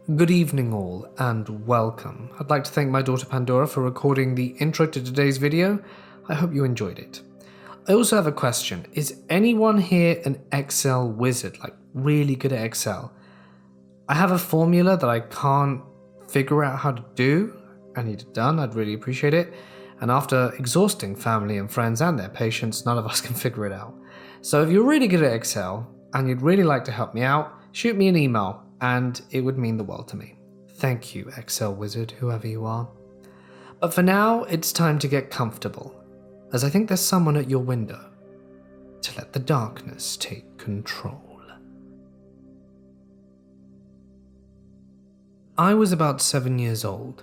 Good evening all, and welcome. I'd like to thank my daughter Pandora for recording the intro to today's video. I hope you enjoyed it. I also have a question. Is anyone here an Excel wizard, like really good at Excel? I have a formula that I can't figure out how to do. I need it done, I'd really appreciate it. And after exhausting family and friends and their patience, none of us can figure it out. So if you're really good at Excel and you'd really like to help me out, shoot me an email and it would mean the world to me. Thank you, Excel wizard, whoever you are. But for now, it's time to get comfortable, as I think there's someone at your window to let the darkness take control. I was about 7 years old,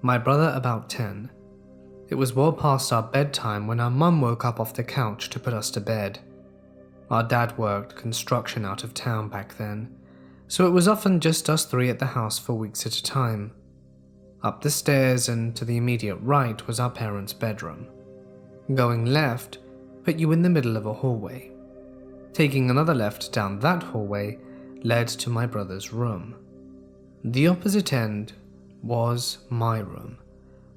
my brother about 10. It was well past our bedtime when our mum woke up off the couch to put us to bed. Our dad worked construction out of town back then, so it was often just us three at the house for weeks at a time. Up the stairs and to the immediate right was our parents' bedroom. Going left put you in the middle of a hallway. Taking another left down that hallway led to my brother's room. The opposite end was my room,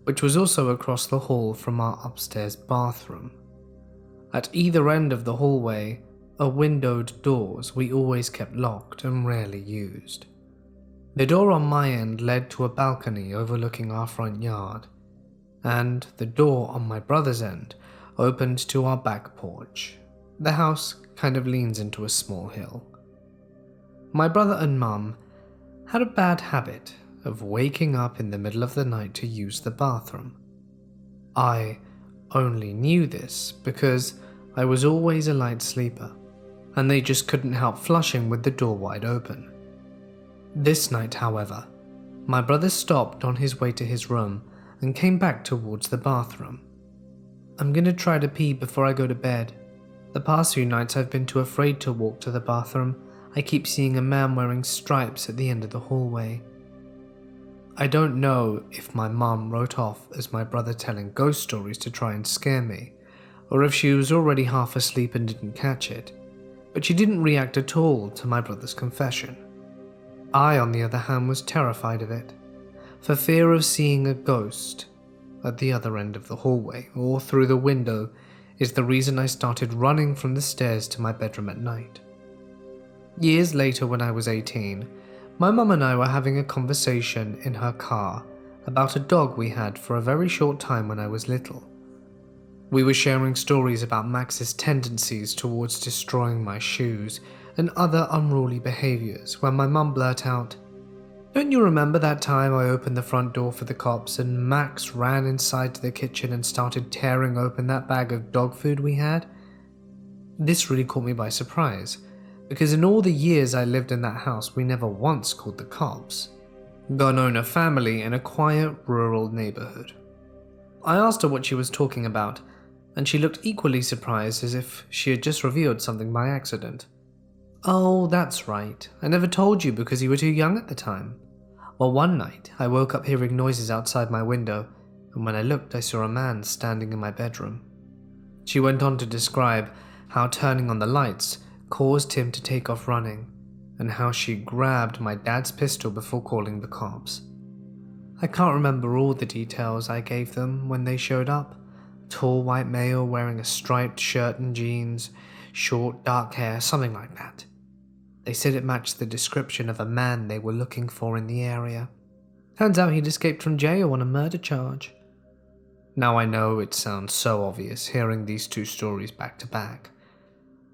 which was also across the hall from our upstairs bathroom. At either end of the hallway are windowed doors we always kept locked and rarely used. The door on my end led to a balcony overlooking our front yard, and the door on my brother's end opened to our back porch. The house kind of leans into a small hill. My brother and mum had a bad habit of waking up in the middle of the night to use the bathroom. I only knew this because I was always a light sleeper, and they just couldn't help flushing with the door wide open. This night, however, my brother stopped on his way to his room and came back towards the bathroom. "I'm gonna try to pee before I go to bed. The past few nights I've been too afraid to walk to the bathroom. I keep seeing a man wearing stripes at the end of the hallway." I don't know if my mum wrote off as my brother telling ghost stories to try and scare me, or if she was already half asleep and didn't catch it, but she didn't react at all to my brother's confession. I, on the other hand, was terrified of it, for fear of seeing a ghost at the other end of the hallway or through the window is the reason I started running from the stairs to my bedroom at night. Years later, when I was 18, my mum and I were having a conversation in her car about a dog we had for a very short time when I was little. We were sharing stories about Max's tendencies towards destroying my shoes and other unruly behaviors when my mum blurted out, "Don't you remember that time I opened the front door for the cops and Max ran inside to the kitchen and started tearing open that bag of dog food we had?" This really caught me by surprise, because in all the years I lived in that house we never once called the cops. Gun owner family in a quiet rural neighborhood. I asked her what she was talking about, and she looked equally surprised as if she had just revealed something by accident. "Oh, that's right. I never told you because you were too young at the time. Well, one night I woke up hearing noises outside my window, and when I looked I saw a man standing in my bedroom." She went on to describe how turning on the lights caused him to take off running, and how she grabbed my dad's pistol before calling the cops. I can't remember all the details I gave them when they showed up. Tall white male wearing a striped shirt and jeans, short dark hair, something like that. They said it matched the description of a man they were looking for in the area. Turns out he'd escaped from jail on a murder charge. Now I know it sounds so obvious hearing these two stories back to back,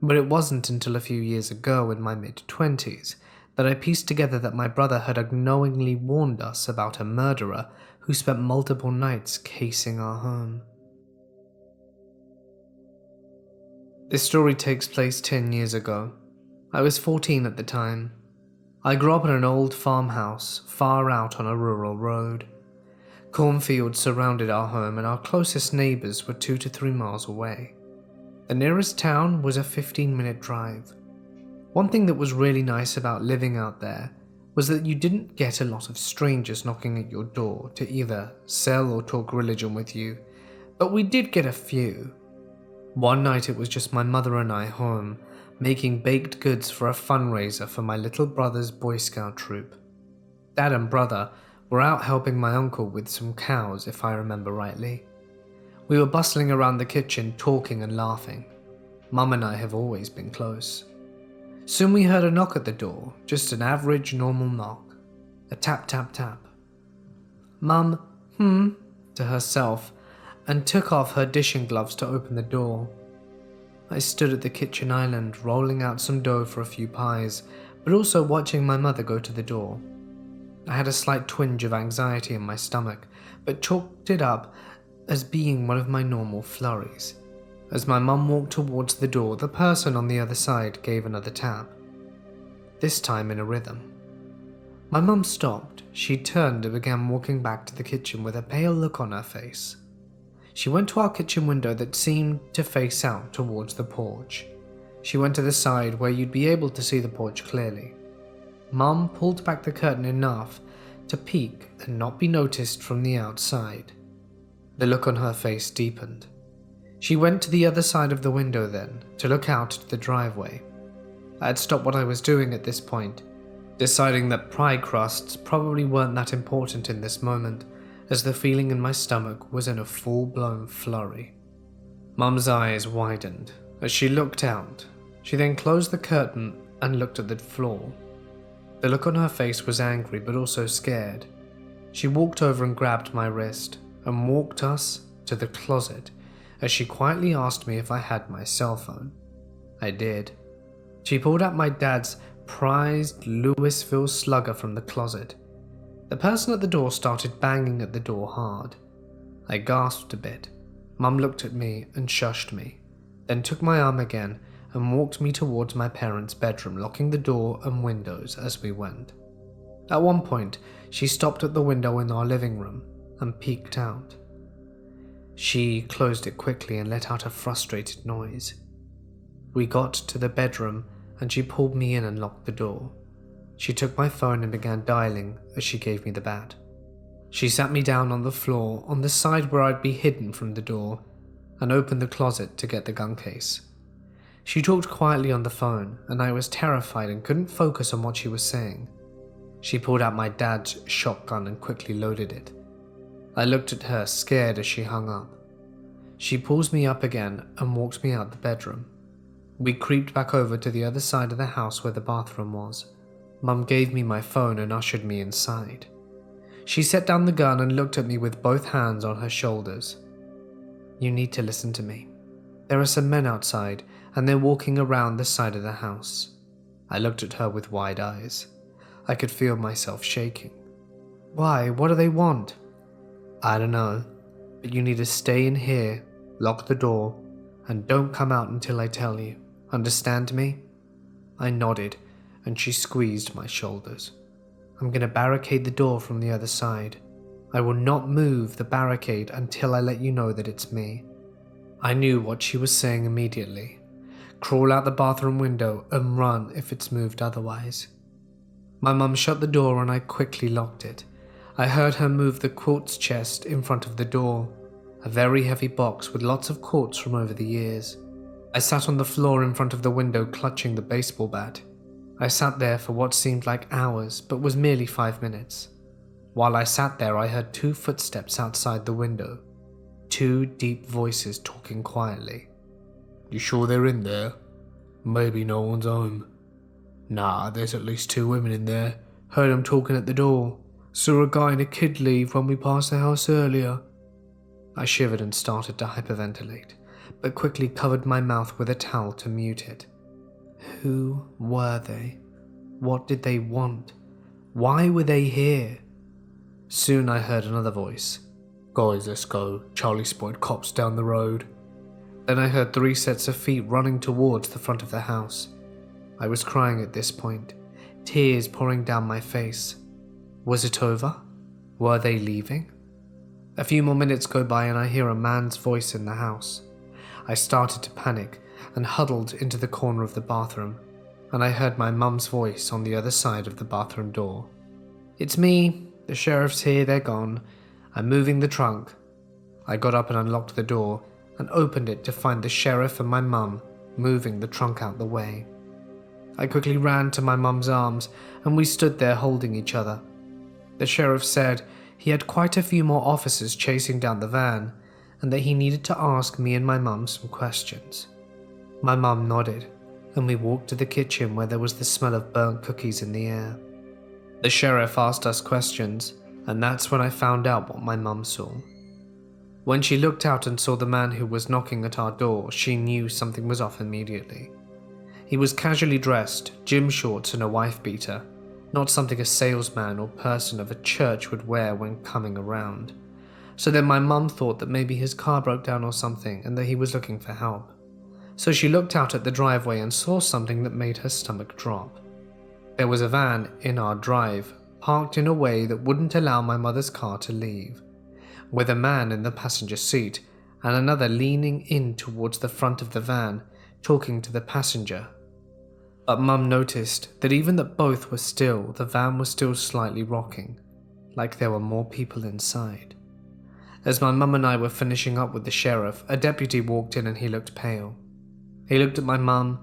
but it wasn't until a few years ago in my mid-20s that I pieced together that my brother had unknowingly warned us about a murderer who spent multiple nights casing our home. This story takes place 10 years ago. I was 14 at the time. I grew up in an old farmhouse far out on a rural road. Cornfields surrounded our home and our closest neighbours were 2 to 3 miles away. The nearest town was a 15-minute drive. One thing that was really nice about living out there was that you didn't get a lot of strangers knocking at your door to either sell or talk religion with you, but we did get a few. One night it was just my mother and I home, making baked goods for a fundraiser for my little brother's Boy Scout troop. Dad and brother were out helping my uncle with some cows, if I remember rightly. We were bustling around the kitchen, talking and laughing. Mum and I have always been close. Soon we heard a knock at the door, just an average normal knock. A tap tap tap. Mum, to herself, and took off her dishing gloves to open the door. I stood at the kitchen island, rolling out some dough for a few pies, but also watching my mother go to the door. I had a slight twinge of anxiety in my stomach, but chalked it up as being one of my normal flurries. As my mum walked towards the door, the person on the other side gave another tap, this time in a rhythm. My mum stopped. She turned and began walking back to the kitchen with a pale look on her face. She went to our kitchen window that seemed to face out towards the porch. She went to the side where you'd be able to see the porch clearly. Mum pulled back the curtain enough to peek and not be noticed from the outside. The look on her face deepened. She went to the other side of the window then, to look out to the driveway. I had stopped what I was doing at this point, deciding that pie crusts probably weren't that important in this moment, as the feeling in my stomach was in a full-blown flurry. Mum's eyes widened as she looked out. She then closed the curtain and looked at the floor. The look on her face was angry but also scared. She walked over and grabbed my wrist and walked us to the closet as she quietly asked me if I had my cell phone. I did. She pulled out my dad's prized Louisville Slugger from the closet. The person at the door started banging at the door hard. I gasped a bit. Mum looked at me and shushed me, then took my arm again and walked me towards my parents' bedroom, locking the door and windows as we went. At one point, she stopped at the window in our living room and peeked out. She closed it quickly and let out a frustrated noise. We got to the bedroom and she pulled me in and locked the door. She took my phone and began dialing as she gave me the bat. She sat me down on the floor on the side where I'd be hidden from the door and opened the closet to get the gun case. She talked quietly on the phone and I was terrified and couldn't focus on what she was saying. She pulled out my dad's shotgun and quickly loaded it. I looked at her, scared as she hung up. She pulls me up again and walked me out the bedroom. We creeped back over to the other side of the house where the bathroom was. Mum gave me my phone and ushered me inside. She set down the gun and looked at me with both hands on her shoulders. You need to listen to me. There are some men outside and they're walking around the side of the house. I looked at her with wide eyes. I could feel myself shaking. Why? What do they want? I don't know, but you need to stay in here, lock the door, and don't come out until I tell you. Understand me? I nodded, and she squeezed my shoulders. I'm going to barricade the door from the other side. I will not move the barricade until I let you know that it's me. I knew what she was saying immediately. Crawl out the bathroom window and run if it's moved otherwise. My mum shut the door and I quickly locked it. I heard her move the quartz chest in front of the door, a very heavy box with lots of quartz from over the years. I sat on the floor in front of the window clutching the baseball bat. I sat there for what seemed like hours, but was merely 5 minutes. While I sat there, I heard 2 footsteps outside the window, 2 deep voices talking quietly. You sure they're in there? Maybe no one's home. Nah, there's at least 2 women in there. Heard them talking at the door. Saw a guy and a kid leave when we passed the house earlier. I shivered and started to hyperventilate, but quickly covered my mouth with a towel to mute it. Who were they? What did they want? Why were they here? Soon I heard another voice. Guys, let's go. Charlie spotted cops down the road. Then I heard 3 sets of feet running towards the front of the house. I was crying at this point, tears pouring down my face. Was it over? Were they leaving? A few more minutes go by and I hear a man's voice in the house. I started to panic and huddled into the corner of the bathroom, and I heard my mum's voice on the other side of the bathroom door. It's me. The sheriff's here, they're gone. I'm moving the trunk. I got up and unlocked the door and opened it to find the sheriff and my mum moving the trunk out the way. I quickly ran to my mum's arms and we stood there holding each other. The sheriff said he had quite a few more officers chasing down the van and that he needed to ask me and my mum some questions. My mum nodded, and we walked to the kitchen where there was the smell of burnt cookies in the air. The sheriff asked us questions, and that's when I found out what my mum saw. When she looked out and saw the man who was knocking at our door, she knew something was off immediately. He was casually dressed, gym shorts and a wife beater, not something a salesman or person of a church would wear when coming around. So then my mum thought that maybe his car broke down or something and that he was looking for help. So she looked out at the driveway and saw something that made her stomach drop. There was a van in our drive, parked in a way that wouldn't allow my mother's car to leave, with a man in the passenger seat and another leaning in towards the front of the van, talking to the passenger. But Mum noticed that even that both were still, the van was still slightly rocking, like there were more people inside. As my mum and I were finishing up with the sheriff, a deputy walked in and he looked pale. He looked at my mum,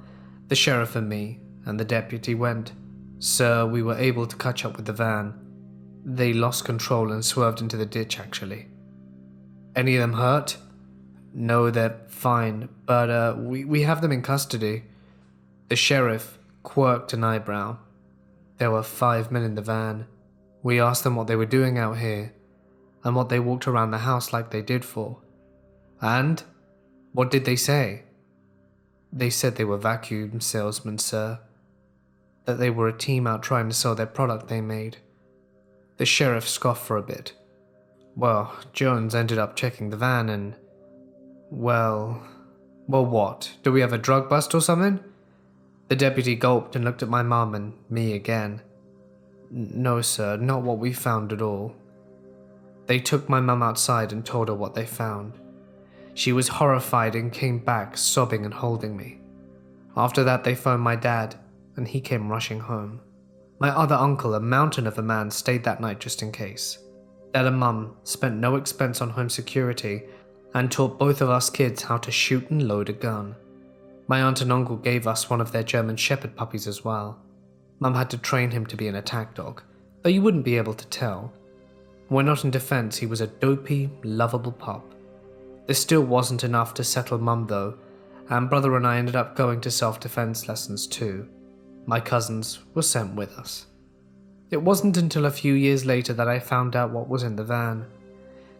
the sheriff and me, and the deputy went, "Sir, we were able to catch up with the van. They lost control and swerved into the ditch, actually." "Any of them hurt?" "No, they're fine, but we have them in custody." The sheriff quirked an eyebrow. "There were 5 men in the van. We asked them what they were doing out here, and what they walked around the house like they did for." "And? What did they say?" "They said they were vacuum salesmen, sir. That they were a team out trying to sell their product they made." The sheriff scoffed for a bit. "Well, Jones ended up checking the van and... Well, what? Do we have a drug bust or something?" The deputy gulped and looked at my mum and me again. "No, sir, not what we found at all." They took my mum outside and told her what they found. She was horrified and came back sobbing and holding me. After that they phoned my dad and he came rushing home. My other uncle, a mountain of a man, stayed that night just in case. Dad and Mum spent no expense on home security and taught both of us kids how to shoot and load a gun. My aunt and uncle gave us one of their German Shepherd puppies as well. Mum had to train him to be an attack dog, though you wouldn't be able to tell. When not in defense, he was a dopey, lovable pup. This still wasn't enough to settle Mum though, and brother and I ended up going to self-defense lessons too. My cousins were sent with us. It wasn't until a few years later that I found out what was in the van.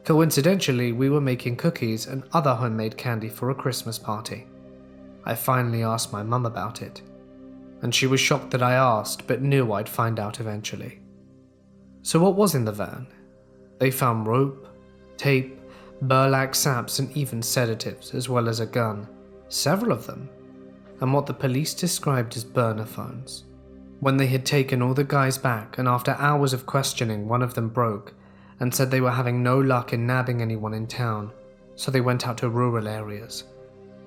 Coincidentally, we were making cookies and other homemade candy for a Christmas party. I finally asked my mum about it, and she was shocked that I asked, but knew I'd find out eventually. So what was in the van? They found rope, tape, burlap saps and even sedatives, as well as a gun, several of them, and what the police described as burner phones. When they had taken all the guys back, and after hours of questioning, one of them broke and said they were having no luck in nabbing anyone in town, so they went out to rural areas.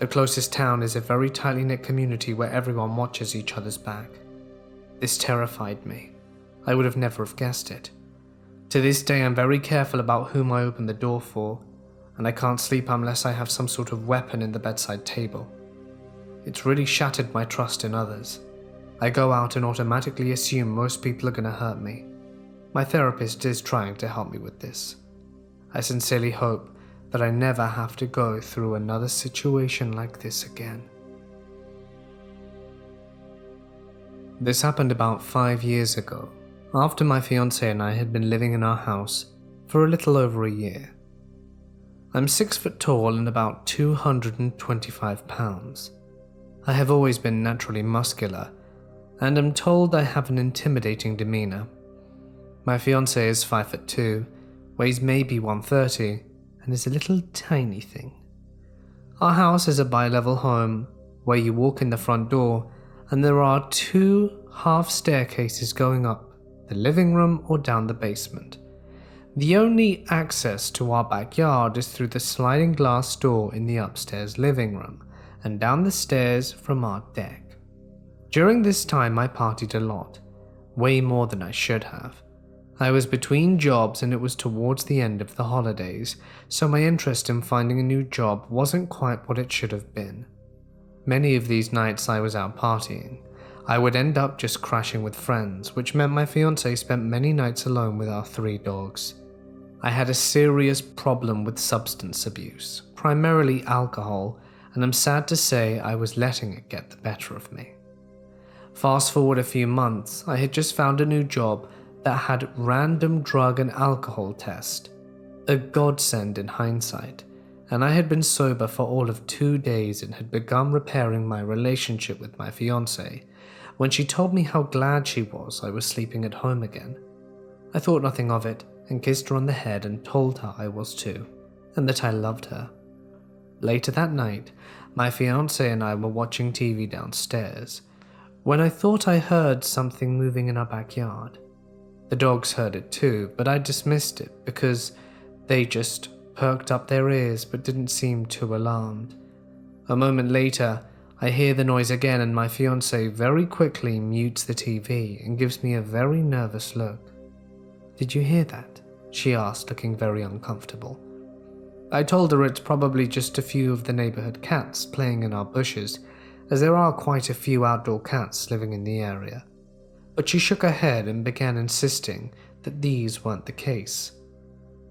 The closest town is a very tightly knit community where everyone watches each other's back. This terrified me. I would have never have guessed it. To this day I'm very careful about whom I open the door for, and I can't sleep unless I have some sort of weapon in the bedside table. It's really shattered my trust in others. I go out and automatically assume most people are going to hurt me. My therapist is trying to help me with this. I sincerely hope that I never have to go through another situation like this again. This happened about 5 years ago, after my fiancée and I had been living in our house for a little over a year. I'm 6 foot tall and about 225 pounds. I have always been naturally muscular, and am told I have an intimidating demeanor. My fiancé is 5'2", weighs maybe 130, and is a little tiny thing. Our house is a bi-level home where you walk in the front door and there are 2 half staircases going up the living room or down the basement. The only access to our backyard is through the sliding glass door in the upstairs living room and down the stairs from our deck. During this time I partied a lot, way more than I should have. I was between jobs and it was towards the end of the holidays, so my interest in finding a new job wasn't quite what it should have been. Many of these nights I was out partying. I would end up just crashing with friends, which meant my fiancé spent many nights alone with our 3 dogs. I had a serious problem with substance abuse, primarily alcohol, and I'm sad to say I was letting it get the better of me. Fast forward a few months, I had just found a new job that had random drug and alcohol test, a godsend in hindsight, and I had been sober for all of 2 days and had begun repairing my relationship with my fiancée when she told me how glad she was I was sleeping at home again. I thought nothing of it and kissed her on the head and told her I was too, and that I loved her. Later that night, my fiancé and I were watching TV downstairs when I thought I heard something moving in our backyard. The dogs heard it too, but I dismissed it because they just perked up their ears but didn't seem too alarmed. A moment later, I hear the noise again and my fiancé very quickly mutes the TV and gives me a very nervous look. "Did you hear that?" she asked, looking very uncomfortable. I told her it's probably just a few of the neighborhood cats playing in our bushes, as there are quite a few outdoor cats living in the area. But she shook her head and began insisting that these weren't the case.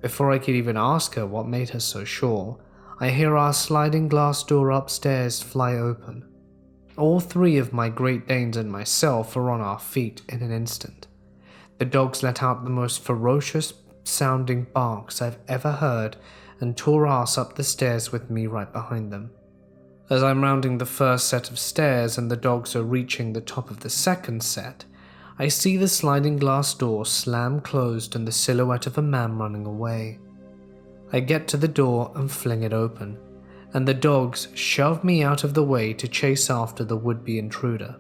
Before I could even ask her what made her so sure, I hear our sliding glass door upstairs fly open. All 3 of my Great Danes and myself are on our feet in an instant. The dogs let out the most ferocious sounding barks I've ever heard and tore ass up the stairs with me right behind them. As I'm rounding the first set of stairs and the dogs are reaching the top of the second set, I see the sliding glass door slam closed and the silhouette of a man running away. I get to the door and fling it open, and the dogs shove me out of the way to chase after the would-be intruder.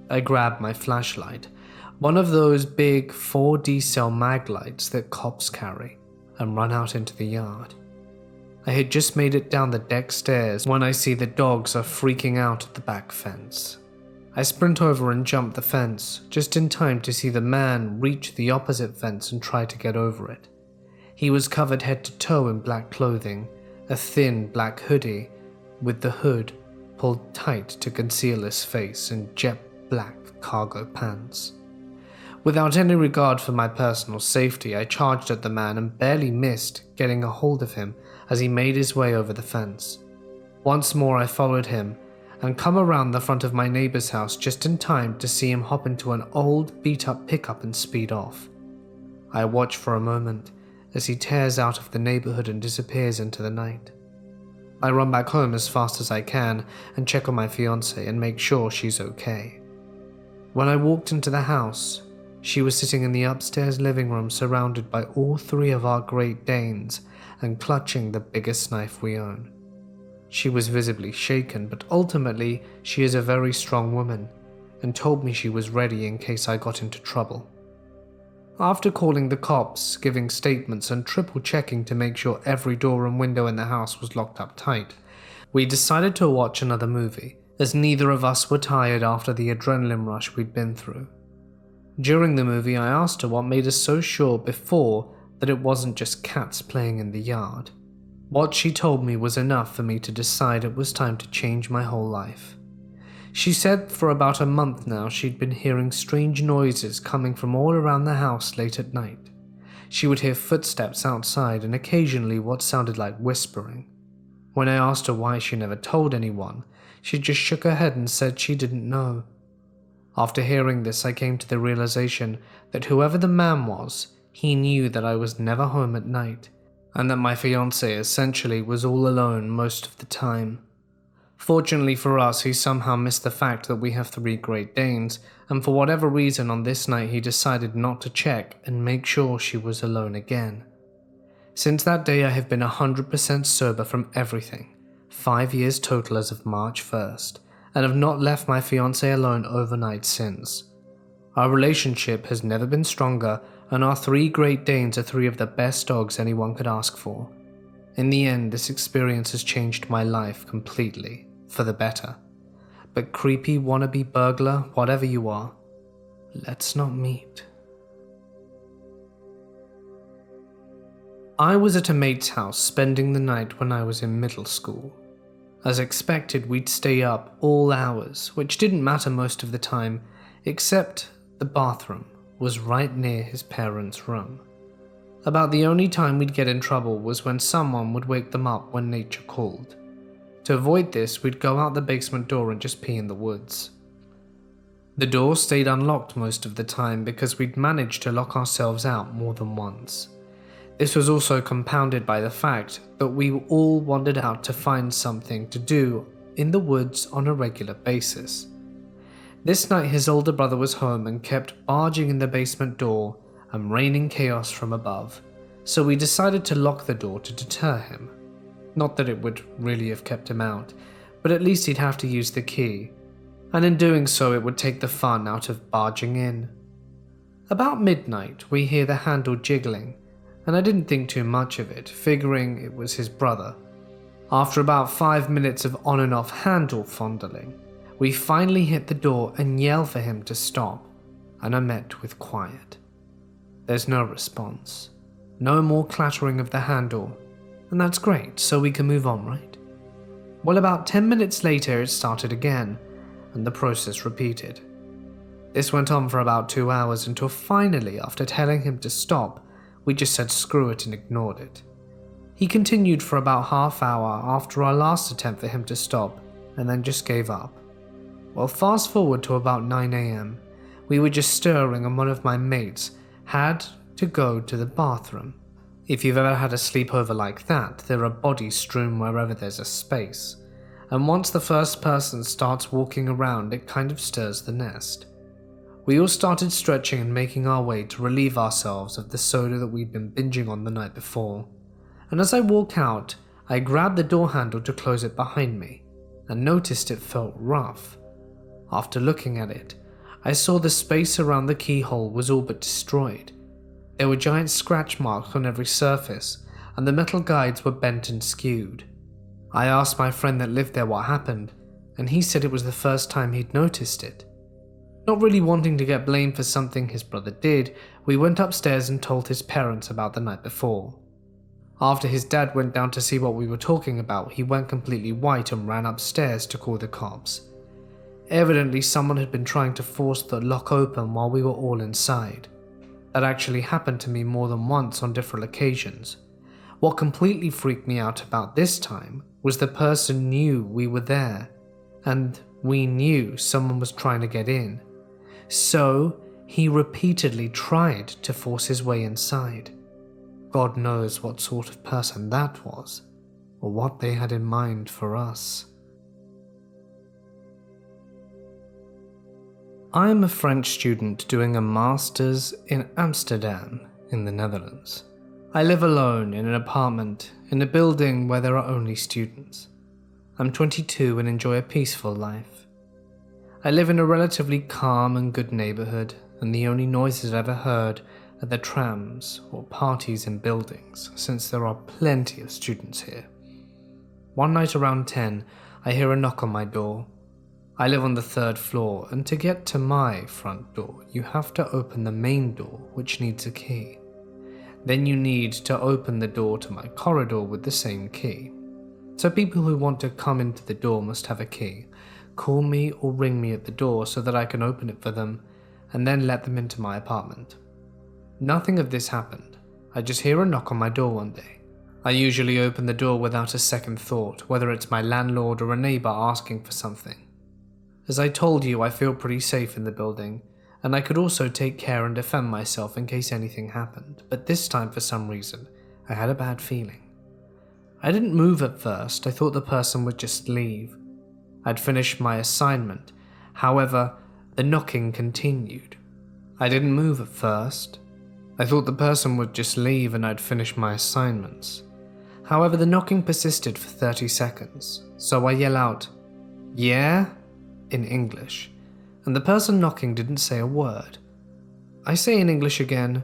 I grab my flashlight, one of those big 4D cell mag lights that cops carry, and run out into the yard. I had just made it down the deck stairs when I see the dogs are freaking out at the back fence. I sprint over and jump the fence, just in time to see the man reach the opposite fence and try to get over it. He was covered head to toe in black clothing, a thin black hoodie, with the hood pulled tight to conceal his face, and jet black cargo pants. Without any regard for my personal safety, I charged at the man and barely missed getting a hold of him as he made his way over the fence. Once more I followed him and come around the front of my neighbor's house just in time to see him hop into an old beat-up pickup and speed off. I watch for a moment as he tears out of the neighborhood and disappears into the night. I run back home as fast as I can and check on my fiancée and make sure she's okay. When I walked into the house, she was sitting in the upstairs living room surrounded by all 3 of our Great Danes and clutching the biggest knife we own. She was visibly shaken, but ultimately she is a very strong woman and told me she was ready in case I got into trouble. After calling the cops, giving statements and triple checking to make sure every door and window in the house was locked up tight, we decided to watch another movie, as neither of us were tired after the adrenaline rush we'd been through. During the movie, I asked her what made us so sure before that it wasn't just cats playing in the yard. What she told me was enough for me to decide it was time to change my whole life. She said for about a month now she'd been hearing strange noises coming from all around the house late at night. She would hear footsteps outside and occasionally what sounded like whispering. When I asked her why she never told anyone, she just shook her head and said she didn't know. After hearing this, I came to the realization that whoever the man was, he knew that I was never home at night, and that my fiancée essentially was all alone most of the time. Fortunately for us, he somehow missed the fact that we have 3 Great Danes, and for whatever reason on this night he decided not to check and make sure she was alone again. Since that day I have been 100% sober from everything, 5 years total as of March 1st, and have not left my fiancée alone overnight since. Our relationship has never been stronger, and our 3 Great Danes are 3 of the best dogs anyone could ask for. In the end, this experience has changed my life completely, for the better. But creepy wannabe burglar, whatever you are, let's not meet. I was at a mate's house spending the night when I was in middle school. As expected, we'd stay up all hours, which didn't matter most of the time, except the bathroom was right near his parents' room. About the only time we'd get in trouble was when someone would wake them up when nature called. To avoid this, we'd go out the basement door and just pee in the woods. The door stayed unlocked most of the time because we'd managed to lock ourselves out more than once. This was also compounded by the fact that we all wandered out to find something to do in the woods on a regular basis. This night his older brother was home and kept barging in the basement door and raining chaos from above, so we decided to lock the door to deter him. Not that it would really have kept him out, but at least he'd have to use the key, and in doing so it would take the fun out of barging in. About midnight we hear the handle jiggling, and I didn't think too much of it, figuring it was his brother. After about 5 minutes of on and off handle fondling, we finally hit the door and yell for him to stop, and are met with quiet. There's no response, no more clattering of the handle, and that's great, so we can move on, right? Well, about 10 minutes later it started again, and the process repeated. This went on for about 2 hours until finally, after telling him to stop, we just said screw it and ignored it. He continued for about half hour after our last attempt for him to stop, and then just gave up. Well, fast forward to about 9 AM, we were just stirring and one of my mates had to go to the bathroom. If you've ever had a sleepover like that, there are bodies strewn wherever there's a space, and once the first person starts walking around, it kind of stirs the nest. We all started stretching and making our way to relieve ourselves of the soda that we'd been binging on the night before, and as I walk out, I grabbed the door handle to close it behind me, and noticed it felt rough. After looking at it, I saw the space around the keyhole was all but destroyed. There were giant scratch marks on every surface, and the metal guides were bent and skewed. I asked my friend that lived there what happened, and he said it was the first time he'd noticed it. Not really wanting to get blamed for something his brother did, we went upstairs and told his parents about the night before. After his dad went down to see what we were talking about, he went completely white and ran upstairs to call the cops. Evidently, someone had been trying to force the lock open while we were all inside. That actually happened to me more than once on different occasions. What completely freaked me out about this time was the person knew we were there, and we knew someone was trying to get in. So, he repeatedly tried to force his way inside. God knows what sort of person that was, or what they had in mind for us. I am a French student doing a master's in Amsterdam in the Netherlands. I live alone in an apartment in a building where there are only students. I'm 22 and enjoy a peaceful life. I live in a relatively calm and good neighborhood, and the only noises I've ever heard are the trams or parties in buildings, since there are plenty of students here. One night around 10, I hear a knock on my door. I live on the 3rd floor, and to get to my front door, you have to open the main door, which needs a key. Then you need to open the door to my corridor with the same key. So people who want to come into the door must have a key, call me or ring me at the door so that I can open it for them, and then let them into my apartment. Nothing of this happened. I just hear a knock on my door one day. I usually open the door without a second thought, whether it's my landlord or a neighbor asking for something. As I told you, I feel pretty safe in the building, and I could also take care and defend myself in case anything happened, but this time for some reason, I had a bad feeling. I didn't move at first. I thought the person would just leave. I'd finished my assignment. However, the knocking continued. I didn't move at first. I thought the person would just leave and I'd finish my assignments. However, the knocking persisted for 30 seconds, so I yell out, "Yeah?" in English, and the person knocking didn't say a word. I say in English again,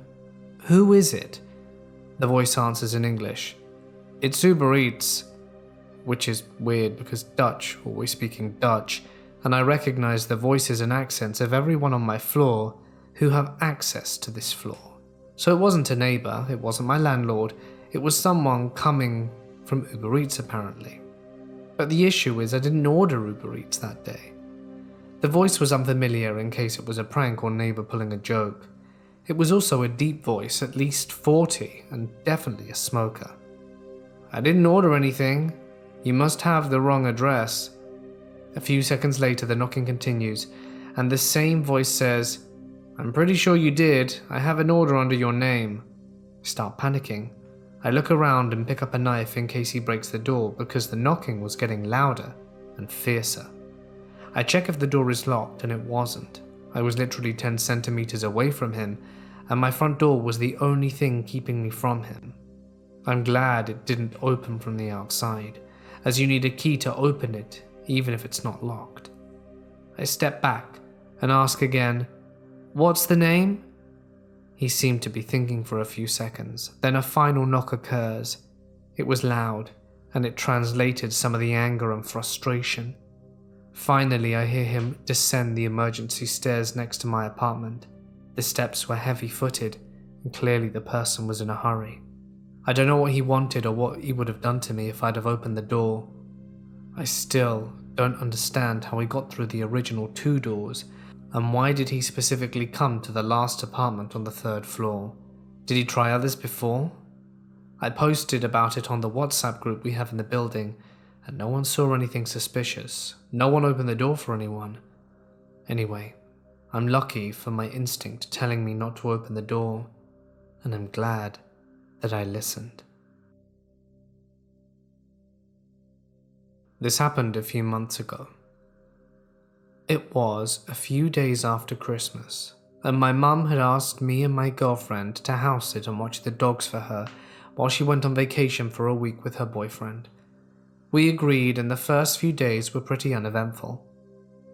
"Who is it?" The voice answers in English, "It's Uber Eats," which is weird because Dutch, always speaking Dutch, and I recognize the voices and accents of everyone on my floor who have access to this floor. So it wasn't a neighbor, it wasn't my landlord, it was someone coming from Uber Eats apparently. But the issue is I didn't order Uber Eats that day. The voice was unfamiliar in case it was a prank or neighbor pulling a joke. It was also a deep voice, at least 40, and definitely a smoker. I didn't order anything. You must have the wrong address. A few seconds later, the knocking continues, and the same voice says, I'm pretty sure you did. I have an order under your name. I start panicking. I look around and pick up a knife in case he breaks the door because the knocking was getting louder and fiercer. I check if the door is locked, and it wasn't. I was literally 10 centimeters away from him, and my front door was the only thing keeping me from him. I'm glad it didn't open from the outside, as you need a key to open it, even if it's not locked. I step back and ask again, What's the name? He seemed to be thinking for a few seconds, then a final knock occurs. It was loud, and it translated some of the anger and frustration. Finally, I hear him descend the emergency stairs next to my apartment. The steps were heavy-footed, and clearly the person was in a hurry. I don't know what he wanted or what he would have done to me if I'd have opened the door. I still don't understand how he got through the original 2 doors, and why did he specifically come to the last apartment on the 3rd floor? Did he try others before? I posted about it on the WhatsApp group we have in the building, and no one saw anything suspicious. No one opened the door for anyone. Anyway, I'm lucky for my instinct telling me not to open the door, and I'm glad that I listened. This happened a few months ago. It was a few days after Christmas, and my mum had asked me and my girlfriend to house sit and watch the dogs for her while she went on vacation for a week with her boyfriend. We agreed, and the first few days were pretty uneventful.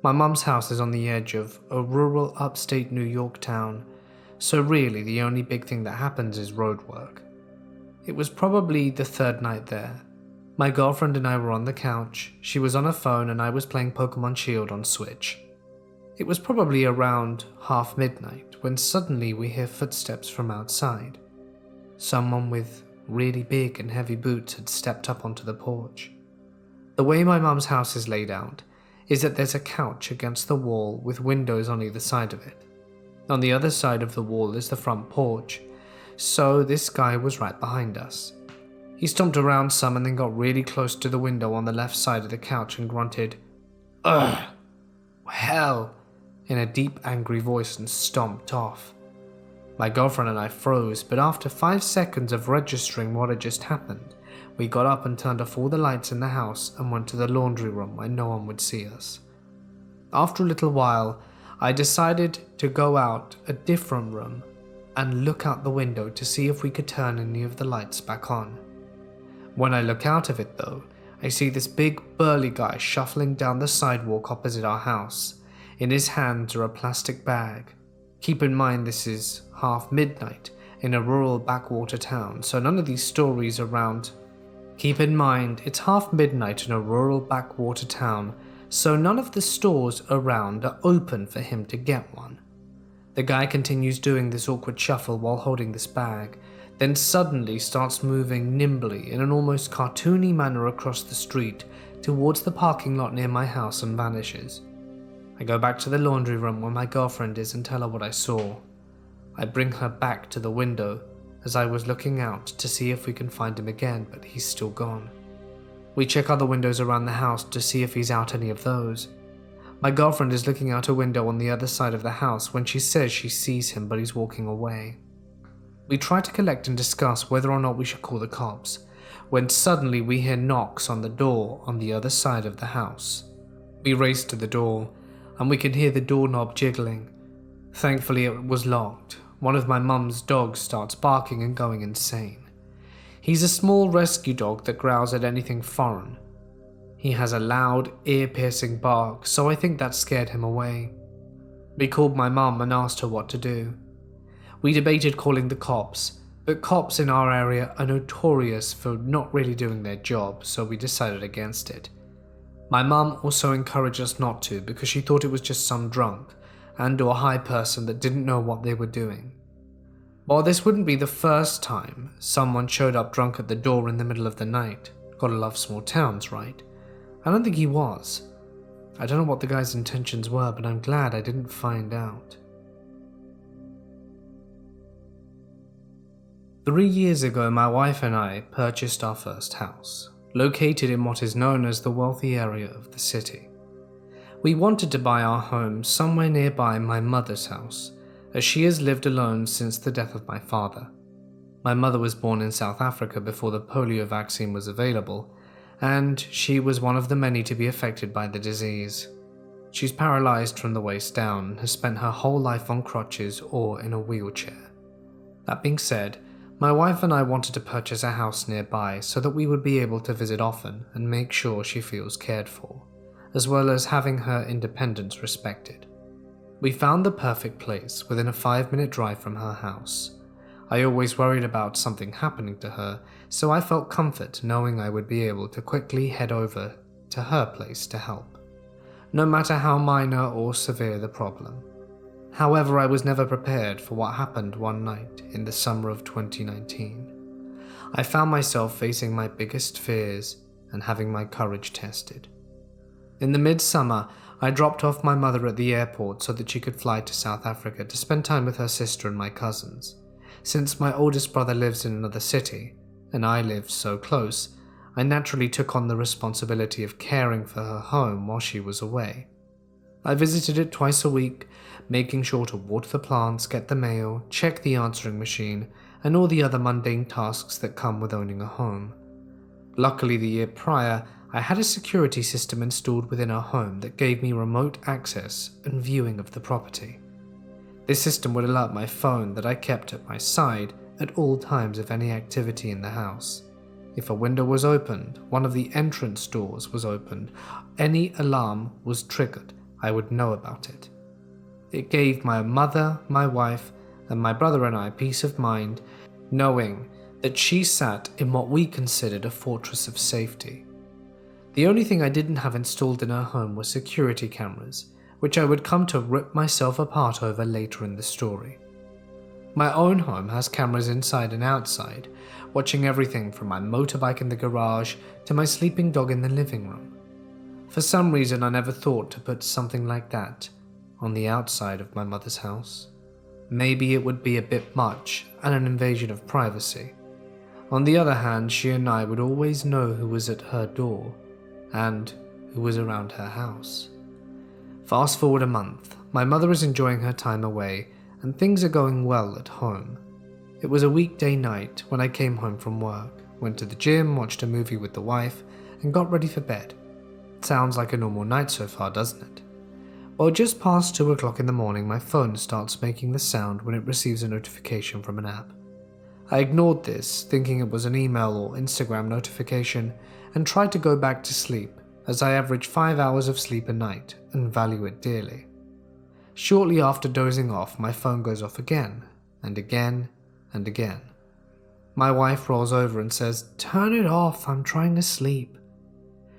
My mum's house is on the edge of a rural upstate New York town, so really the only big thing that happens is road work. It was probably the 3rd night there. My girlfriend and I were on the couch, she was on her phone, and I was playing Pokemon Shield on Switch. It was probably around half midnight when suddenly we hear footsteps from outside. Someone with really big and heavy boots had stepped up onto the porch. The way my mum's house is laid out is that there's a couch against the wall with windows on either side of it. On the other side of the wall is the front porch, so this guy was right behind us. He stomped around some and then got really close to the window on the left side of the couch and grunted, "Ugh! Hell!" in a deep angry voice and stomped off. My girlfriend and I froze, but after 5 seconds of registering what had just happened, we got up and turned off all the lights in the house and went to the laundry room where no one would see us. After a little while, I decided to go out a different room and look out the window to see if we could turn any of the lights back on. When I look out of it though, I see this big burly guy shuffling down the sidewalk opposite our house. In his hands are a plastic bag. Keep in mind this is half midnight in a rural backwater town, so none of these stories around. Keep in mind it's half midnight in a rural backwater town, so none of the stores around are open for him to get one. The guy continues doing this awkward shuffle while holding this bag, then suddenly starts moving nimbly in an almost cartoony manner across the street towards the parking lot near my house and vanishes. I go back to the laundry room where my girlfriend is and tell her what I saw. I bring her back to the window as I was looking out to see if we can find him again, but he's still gone. We check other windows around the house to see if he's out any of those. My girlfriend is looking out a window on the other side of the house when she says she sees him but he's walking away. We try to collect and discuss whether or not we should call the cops, when suddenly we hear knocks on the door on the other side of the house. We race to the door, and we can hear the doorknob jiggling. Thankfully it was locked. One of my mum's dogs starts barking and going insane. He's a small rescue dog that growls at anything foreign. He has a loud, ear-piercing bark, so I think that scared him away. We called my mum and asked her what to do. We debated calling the cops, but cops in our area are notorious for not really doing their job, so we decided against it. My mum also encouraged us not to because she thought it was just some drunk and/or high person that didn't know what they were doing. While this wouldn't be the first time someone showed up drunk at the door in the middle of the night, gotta love small towns, right? I don't think he was. I don't know what the guy's intentions were, but I'm glad I didn't find out. 3 years ago, my wife and I purchased our first house, located in what is known as the wealthy area of the city. We wanted to buy our home somewhere nearby my mother's house, as she has lived alone since the death of my father. My mother was born in South Africa before the polio vaccine was available, and she was one of the many to be affected by the disease. She's paralyzed from the waist down and has spent her whole life on crutches or in a wheelchair. That being said, my wife and I wanted to purchase a house nearby so that we would be able to visit often and make sure she feels cared for, as well as having her independence respected. We found the perfect place within a 5-minute drive from her house. I always worried about something happening to her, so I felt comfort knowing I would be able to quickly head over to her place to help, no matter how minor or severe the problem. However, I was never prepared for what happened one night in the summer of 2019. I found myself facing my biggest fears and having my courage tested. In the midsummer, I dropped off my mother at the airport so that she could fly to South Africa to spend time with her sister and my cousins. Since my oldest brother lives in another city, and I lived so close, I naturally took on the responsibility of caring for her home while she was away. I visited it twice a week, making sure to water the plants, get the mail, check the answering machine, and all the other mundane tasks that come with owning a home. Luckily, the year prior, I had a security system installed within our home that gave me remote access and viewing of the property. This system would alert my phone that I kept at my side at all times of any activity in the house. If a window was opened, one of the entrance doors was opened, any alarm was triggered, I would know about it. It gave my mother, my wife, and my brother and I peace of mind, knowing that she sat in what we considered a fortress of safety. The only thing I didn't have installed in her home was security cameras, which I would come to rip myself apart over later in the story. My own home has cameras inside and outside, watching everything from my motorbike in the garage to my sleeping dog in the living room. For some reason, I never thought to put something like that on the outside of my mother's house. Maybe it would be a bit much and an invasion of privacy. On the other hand, she and I would always know who was at her door and who was around her house. Fast forward a month, my mother is enjoying her time away and things are going well at home. It was a weekday night when I came home from work, went to the gym, watched a movie with the wife, and got ready for bed. It sounds like a normal night so far, doesn't it? Well, just past 2 o'clock in the morning, my phone starts making the sound when it receives a notification from an app. I ignored this, thinking it was an email or Instagram notification, and tried to go back to sleep, as I average 5 hours of sleep a night and value it dearly. Shortly after dozing off, my phone goes off again, and again, and again. My wife rolls over and says, "Turn it off, I'm trying to sleep."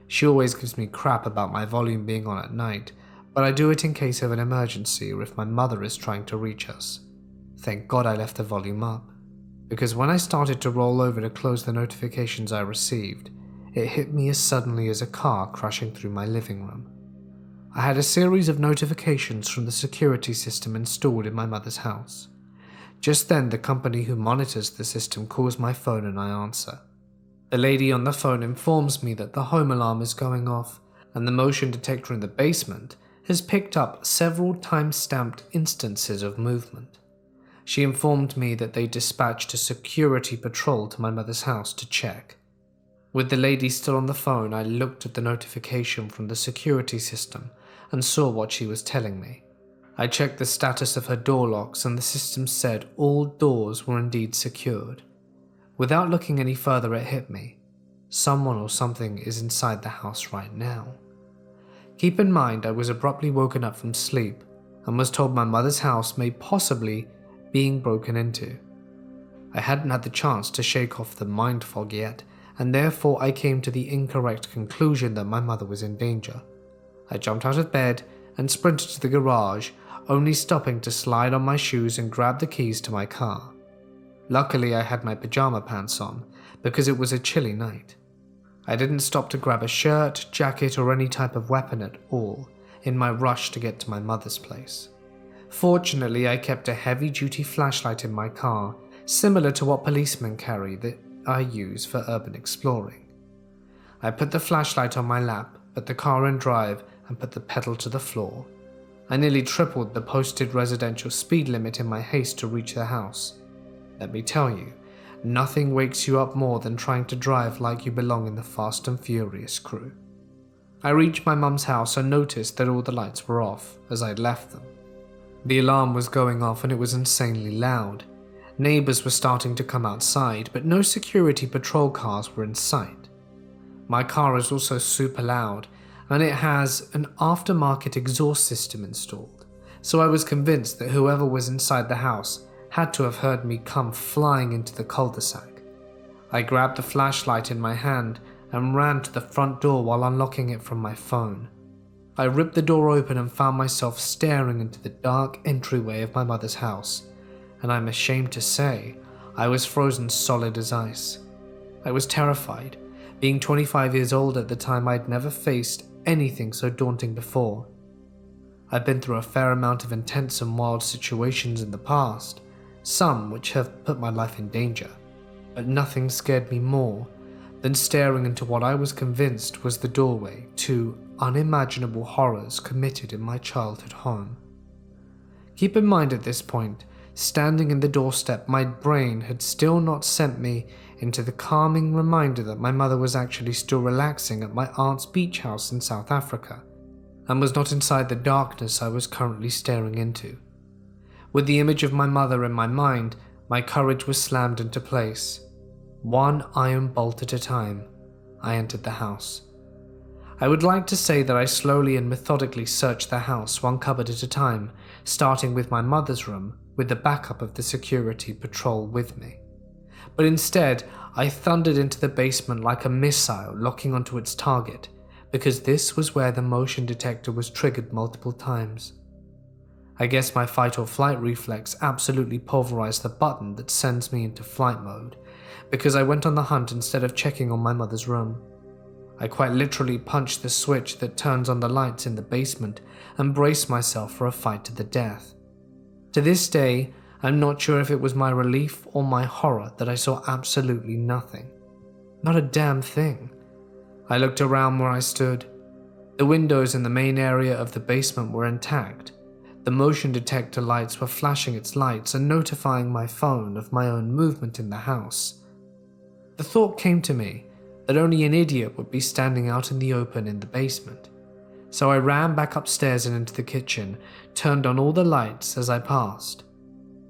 She always gives me crap about my volume being on at night, but I do it in case of an emergency or if my mother is trying to reach us. Thank God I left the volume up, because when I started to roll over to close the notifications I received, it hit me as suddenly as a car crashing through my living room. I had a series of notifications from the security system installed in my mother's house. Just then, the company who monitors the system calls my phone and I answer. The lady on the phone informs me that the home alarm is going off and the motion detector in the basement has picked up several time-stamped instances of movement. She informed me that they dispatched a security patrol to my mother's house to check. With the lady still on the phone, I looked at the notification from the security system and saw what she was telling me. I checked the status of her door locks and the system said all doors were indeed secured. Without looking any further, it hit me. Someone or something is inside the house right now. Keep in mind, I was abruptly woken up from sleep and was told my mother's house may possibly being broken into. I hadn't had the chance to shake off the mind fog yet, and therefore I came to the incorrect conclusion that my mother was in danger. I jumped out of bed and sprinted to the garage, only stopping to slide on my shoes and grab the keys to my car. Luckily, I had my pajama pants on, because it was a chilly night. I didn't stop to grab a shirt, jacket, or any type of weapon at all in my rush to get to my mother's place. Fortunately, I kept a heavy-duty flashlight in my car, similar to what policemen carry that I use for urban exploring. I put the flashlight on my lap, put the car in drive, and put the pedal to the floor. I nearly tripled the posted residential speed limit in my haste to reach the house. Let me tell you, nothing wakes you up more than trying to drive like you belong in the Fast and Furious crew. I reached my mum's house and noticed that all the lights were off, as I'd left them. The alarm was going off and it was insanely loud. Neighbors were starting to come outside, but no security patrol cars were in sight. My car is also super loud, and it has an aftermarket exhaust system installed, so I was convinced that whoever was inside the house had to have heard me come flying into the cul-de-sac. I grabbed the flashlight in my hand and ran to the front door while unlocking it from my phone. I ripped the door open and found myself staring into the dark entryway of my mother's house, and I'm ashamed to say, I was frozen solid as ice. I was terrified. Being 25 years old at the time, I'd never faced anything so daunting before. I've been through a fair amount of intense and wild situations in the past, some which have put my life in danger, but nothing scared me more than staring into what I was convinced was the doorway to unimaginable horrors committed in my childhood home. Keep in mind at this point, standing in the doorstep, my brain had still not sent me into the calming reminder that my mother was actually still relaxing at my aunt's beach house in South Africa, and was not inside the darkness I was currently staring into. With the image of my mother in my mind, my courage was slammed into place. One iron bolt at a time, I entered the house. I would like to say that I slowly and methodically searched the house one cupboard at a time, starting with my mother's room with the backup of the security patrol with me. But instead, I thundered into the basement like a missile locking onto its target, because this was where the motion detector was triggered multiple times. I guess my fight or flight reflex absolutely pulverized the button that sends me into flight mode, because I went on the hunt instead of checking on my mother's room. I quite literally punched the switch that turns on the lights in the basement and braced myself for a fight to the death. To this day, I'm not sure if it was my relief or my horror that I saw absolutely nothing. Not a damn thing. I looked around where I stood. The windows in the main area of the basement were intact. The motion detector lights were flashing its lights and notifying my phone of my own movement in the house. The thought came to me that only an idiot would be standing out in the open in the basement. So I ran back upstairs and into the kitchen, turned on all the lights as I passed.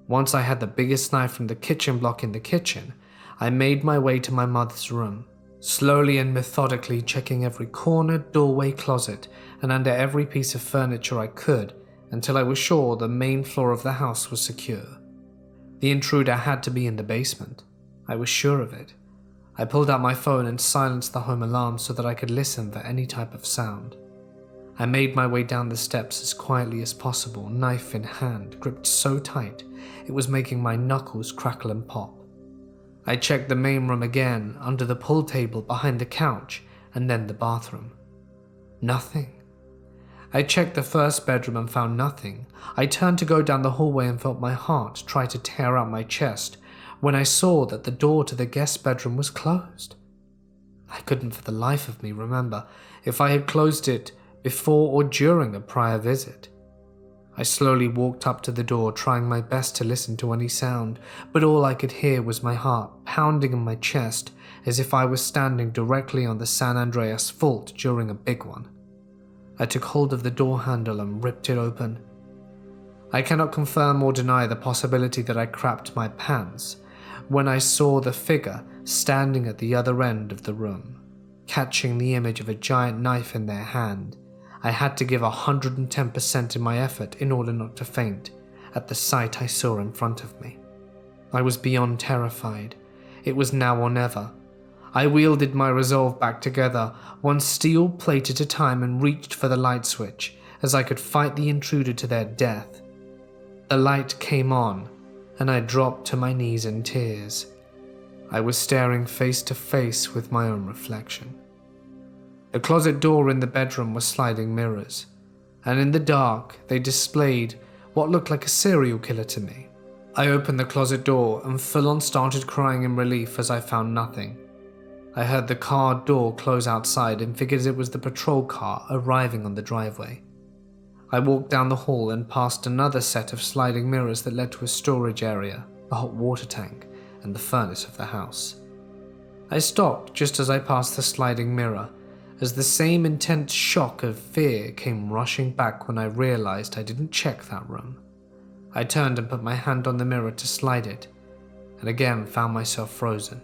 Once I had the biggest knife from the kitchen block in the kitchen, I made my way to my mother's room, slowly and methodically checking every corner, doorway, closet, and under every piece of furniture I could until I was sure the main floor of the house was secure. The intruder had to be in the basement. I was sure of it. I pulled out my phone and silenced the home alarm so that I could listen for any type of sound. I made my way down the steps as quietly as possible, knife in hand, gripped so tight it was making my knuckles crackle and pop. I checked the main room again, under the pool table, behind the couch, and then the bathroom. Nothing. I checked the first bedroom and found nothing. I turned to go down the hallway and felt my heart try to tear out my chest when I saw that the door to the guest bedroom was closed. I couldn't for the life of me remember if I had closed it before or during a prior visit. I slowly walked up to the door, trying my best to listen to any sound, but all I could hear was my heart pounding in my chest as if I was standing directly on the San Andreas Fault during a big one. I took hold of the door handle and ripped it open. I cannot confirm or deny the possibility that I crapped my pants when I saw the figure standing at the other end of the room, catching the image of a giant knife in their hand. I had to give 110% in my effort in order not to faint at the sight I saw in front of me. I was beyond terrified. It was now or never. I wielded my resolve back together, one steel plate at a time, and reached for the light switch as I could fight the intruder to their death. The light came on, and I dropped to my knees in tears. I was staring face to face with my own reflection. The closet door in the bedroom was sliding mirrors, and in the dark they displayed what looked like a serial killer to me. I opened the closet door and full on started crying in relief as I found nothing. I heard the car door close outside and figured it was the patrol car arriving on the driveway. I walked down the hall and past another set of sliding mirrors that led to a storage area, a hot water tank, and the furnace of the house. I stopped just as I passed the sliding mirror, as the same intense shock of fear came rushing back when I realized I didn't check that room. I turned and put my hand on the mirror to slide it, and again found myself frozen.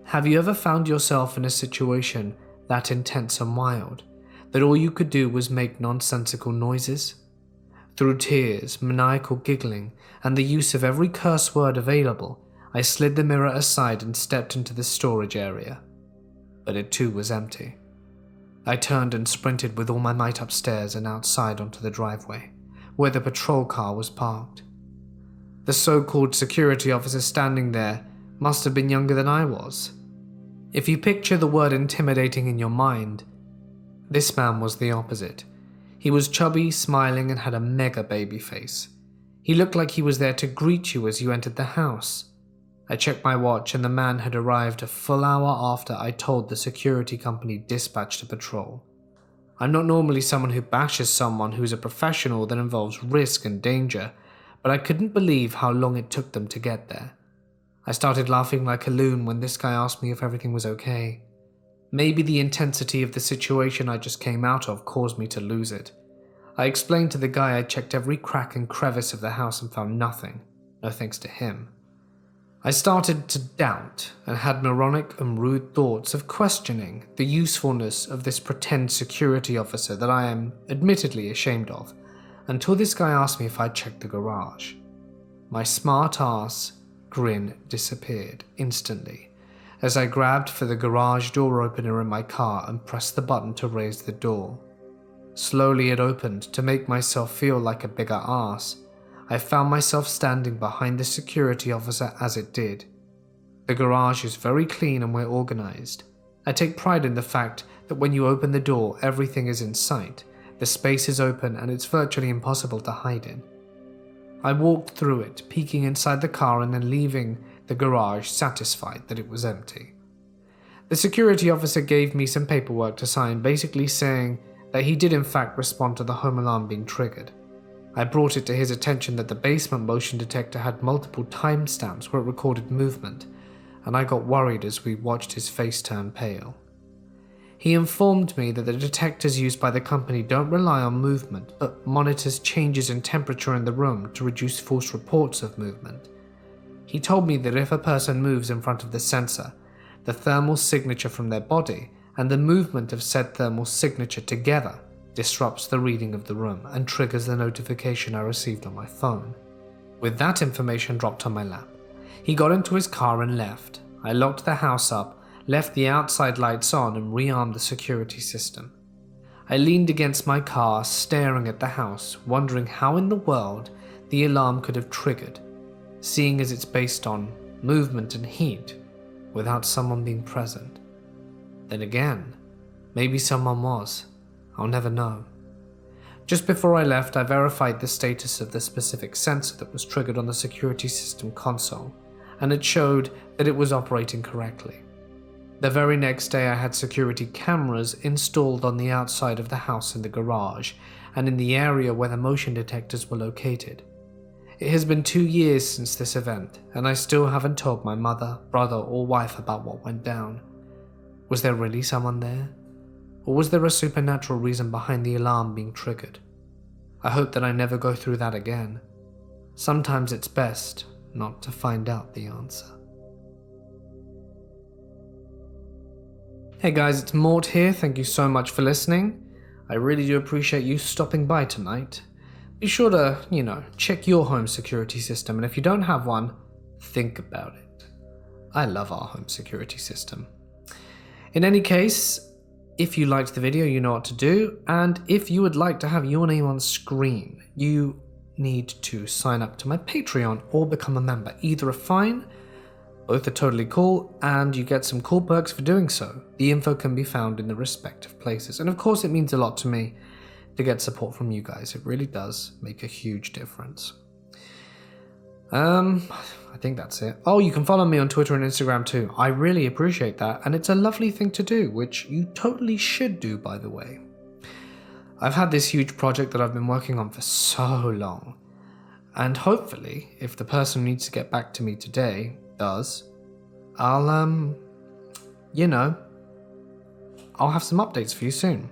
Have you ever found yourself in a situation that intense and wild, that all you could do was make nonsensical noises? Through tears, maniacal giggling, and the use of every curse word available, I slid the mirror aside and stepped into the storage area. But it too was empty. I turned and sprinted with all my might upstairs and outside onto the driveway, where the patrol car was parked. The so-called security officer standing there must have been younger than I was. If you picture the word intimidating in your mind, this man was the opposite. He was chubby, smiling, and had a mega baby face. He looked like he was there to greet you as you entered the house. I checked my watch and the man had arrived a full hour after I told the security company dispatched a patrol. I'm not normally someone who bashes someone who's a professional that involves risk and danger, but I couldn't believe how long it took them to get there. I started laughing like a loon when this guy asked me if everything was okay. Maybe the intensity of the situation I just came out of caused me to lose it. I explained to the guy I checked every crack and crevice of the house and found nothing, no thanks to him. I started to doubt and had moronic and rude thoughts of questioning the usefulness of this pretend security officer that I am admittedly ashamed of, until this guy asked me if I'd checked the garage. My smart ass grin disappeared instantly as I grabbed for the garage door opener in my car and pressed the button to raise the door. Slowly it opened to make myself feel like a bigger ass. I found myself standing behind the security officer as it did. The garage is very clean and well organized. I take pride in the fact that when you open the door, everything is in sight. The space is open and it's virtually impossible to hide in. I walked through it, peeking inside the car and then leaving the garage satisfied that it was empty. The security officer gave me some paperwork to sign, basically saying that he did in fact respond to the home alarm being triggered. I brought it to his attention that the basement motion detector had multiple timestamps where it recorded movement, and I got worried as we watched his face turn pale. He informed me that the detectors used by the company don't rely on movement, but monitors changes in temperature in the room to reduce false reports of movement. He told me that if a person moves in front of the sensor, the thermal signature from their body and the movement of said thermal signature together disrupts the reading of the room and triggers the notification I received on my phone. With that information dropped on my lap, he got into his car and left. I locked the house up, left the outside lights on and rearmed the security system. I leaned against my car, staring at the house, wondering how in the world the alarm could have triggered, seeing as it's based on movement and heat, without someone being present. Then again, maybe someone was. I'll never know. Just before I left, I verified the status of the specific sensor that was triggered on the security system console, and it showed that it was operating correctly. The very next day I had security cameras installed on the outside of the house in the garage, and in the area where the motion detectors were located. It has been 2 years since this event, and I still haven't told my mother, brother, or wife about what went down. Was there really someone there? Or was there a supernatural reason behind the alarm being triggered? I hope that I never go through that again. Sometimes it's best not to find out the answer. Hey guys, it's Mort here. Thank you so much for listening. I really do appreciate you stopping by tonight. Be sure to, check your home security system, and if you don't have one, think about it. I love our home security system. In any case, if you liked the video, you know what to do, and if you would like to have your name on screen, you need to sign up to my Patreon or become a member. Either are fine. Both are totally cool, and you get some cool perks for doing so. The info can be found in the respective places, and of course it means a lot to me to get support from you guys. It really does make a huge difference. I think that's it. Oh, you can follow me on Twitter and Instagram too. I really appreciate that, and it's a lovely thing to do, which you totally should do, by the way. I've had this huge project that I've been working on for so long, and hopefully, if the person who needs to get back to me today does, I'll have some updates for you soon.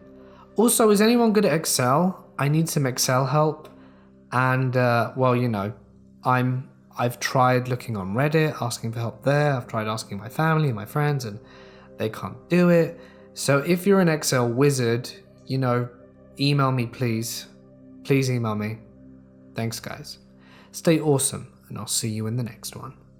Also, is anyone good at Excel? I need some Excel help, and I've tried looking on Reddit, asking for help there. I've tried asking my family and my friends, and they can't do it. So if you're an Excel wizard, email me, please. Please email me. Thanks, guys. Stay awesome, and I'll see you in the next one.